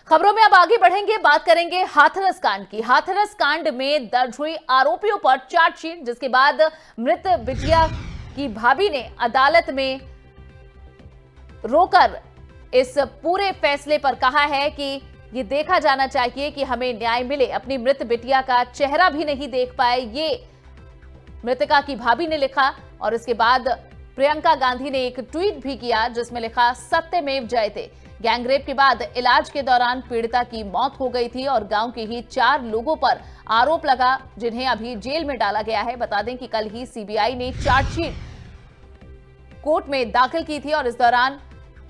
खबरों में अब आगे बढ़ेंगे, बात करेंगे हाथरस कांड की। हाथरस कांड में दर्ज हुई आरोपियों पर चार्जशीट, जिसके बाद मृत बिटिया की भाभी ने अदालत में रोकर इस पूरे फैसले पर कहा है कि ये देखा जाना चाहिए कि हमें न्याय मिले। अपनी मृत बिटिया का चेहरा भी नहीं देख पाए, ये मृतका की भाभी ने लिखा। और इसके बाद प्रियंका गांधी ने एक ट्वीट भी किया जिसमें लिखा, सत्यमेव जयते। गैंगरेप के बाद इलाज के दौरान पीड़िता की मौत हो गई थी और गांव के ही 4 लोगों पर आरोप लगा, जिन्हें अभी जेल में डाला गया है। बता दें कि कल ही सीबीआई ने चार्जशीट कोर्ट में दाखिल की थी और इस दौरान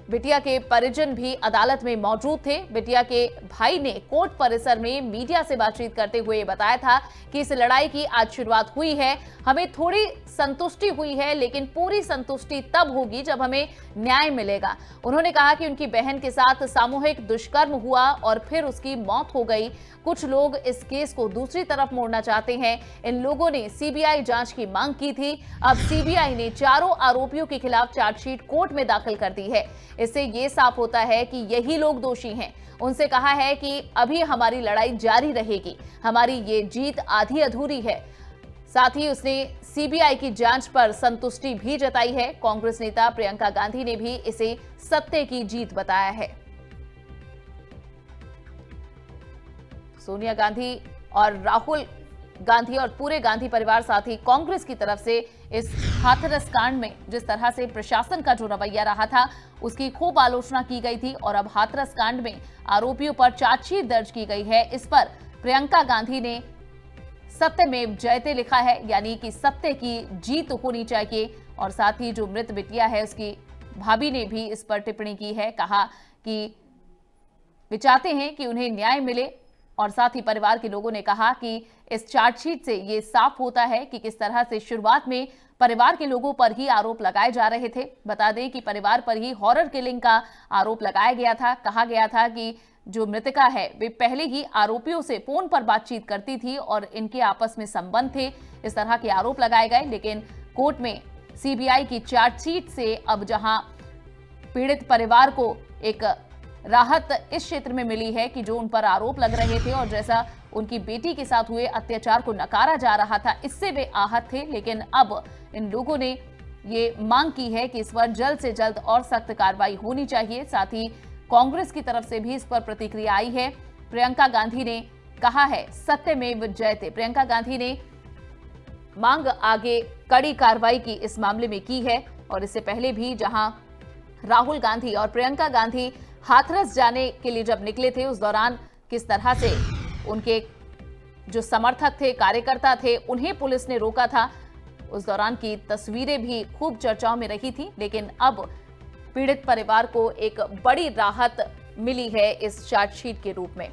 बिटिया के परिजन भी अदालत में मौजूद थे। बिटिया के भाई ने कोर्ट परिसर में मीडिया से बातचीत करते हुए बताया था कि इस लड़ाई की आज शुरुआत हुई है, हमें थोड़ी संतुष्टि हुई है, लेकिन पूरी संतुष्टि तब होगी जब हमें न्याय मिलेगा। उन्होंने कहा कि उनकी बहन के साथ सामूहिक दुष्कर्म हुआ और फिर उसकी मौत हो गई। कुछ लोग इस केस को दूसरी तरफ मोड़ना चाहते हैं। इन लोगों ने सीबीआई जांच की मांग की थी। अब सीबीआई ने चारों आरोपियों के खिलाफ चार्जशीट कोर्ट में दाखिल कर दी है। इससे ये साफ होता है कि यही लोग दोषी हैं। उनसे कहा है कि अभी हमारी लड़ाई जारी रहेगी, हमारी ये जीत आधी अधूरी है। साथ ही उसने सीबीआई की जांच पर संतुष्टि भी जताई है। कांग्रेस नेता प्रियंका गांधी ने भी इसे सत्य की जीत बताया है। सोनिया गांधी और राहुल गांधी और पूरे गांधी परिवार, साथ ही कांग्रेस की तरफ से इस हाथरस कांड में जिस तरह से प्रशासन का जो रवैया रहा था उसकी खूब आलोचना की गई थी। और अब हाथरस कांड में आरोपियों पर चार्जशीट दर्ज की गई है। इस पर प्रियंका गांधी ने सत्यमेव जयते लिखा है, यानी कि सत्य की जीत होनी चाहिए। और साथ ही जो मृत बिटिया है उसकी भाभी ने भी इस पर टिप्पणी की है, कहा कि वे चाहते हैं कि उन्हें न्याय मिले। और साथ ही परिवार के लोगों ने कहा कि इस चार्जशीट से ये साफ होता है कि किस तरह से शुरुआत में परिवार के लोगों पर ही आरोप लगाए जा रहे थे। बता दें कि परिवार पर ही हॉरर किलिंग का आरोप लगाया गया था। कहा गया था कि जो मृतका है वे पहले ही आरोपियों से फोन पर बातचीत करती थी और इनके आपस में संबंध थे, इस तरह के आरोप लगाए गए। लेकिन कोर्ट में सीबीआई की चार्जशीट से अब जहां पीड़ित परिवार को एक राहत इस क्षेत्र में मिली है कि जो उन पर आरोप लग रहे थे और जैसा उनकी बेटी के साथ हुए अत्याचार को नकारा जा रहा था, इससे वे आहत थे। लेकिन अब इन लोगों ने ये मांग की है कि इस पर जल्द से जल्द और सख्त कार्रवाई होनी चाहिए। साथ ही कांग्रेस की तरफ से भी इस पर प्रतिक्रिया आई है। प्रियंका गांधी ने कहा है सत्यमेव जयते। प्रियंका गांधी ने मांग आगे कड़ी कार्रवाई की इस मामले में की है। और इससे पहले भी जहां राहुल गांधी और प्रियंका गांधी हाथरस जाने के लिए जब निकले थे, उस दौरान किस तरह से उनके जो समर्थक थे, कार्यकर्ता थे, उन्हें पुलिस ने रोका था, उस दौरान की तस्वीरें भी खूब चर्चाओं में रही थी। लेकिन अब पीड़ित परिवार को एक बड़ी राहत मिली है इस चार्जशीट के रूप में।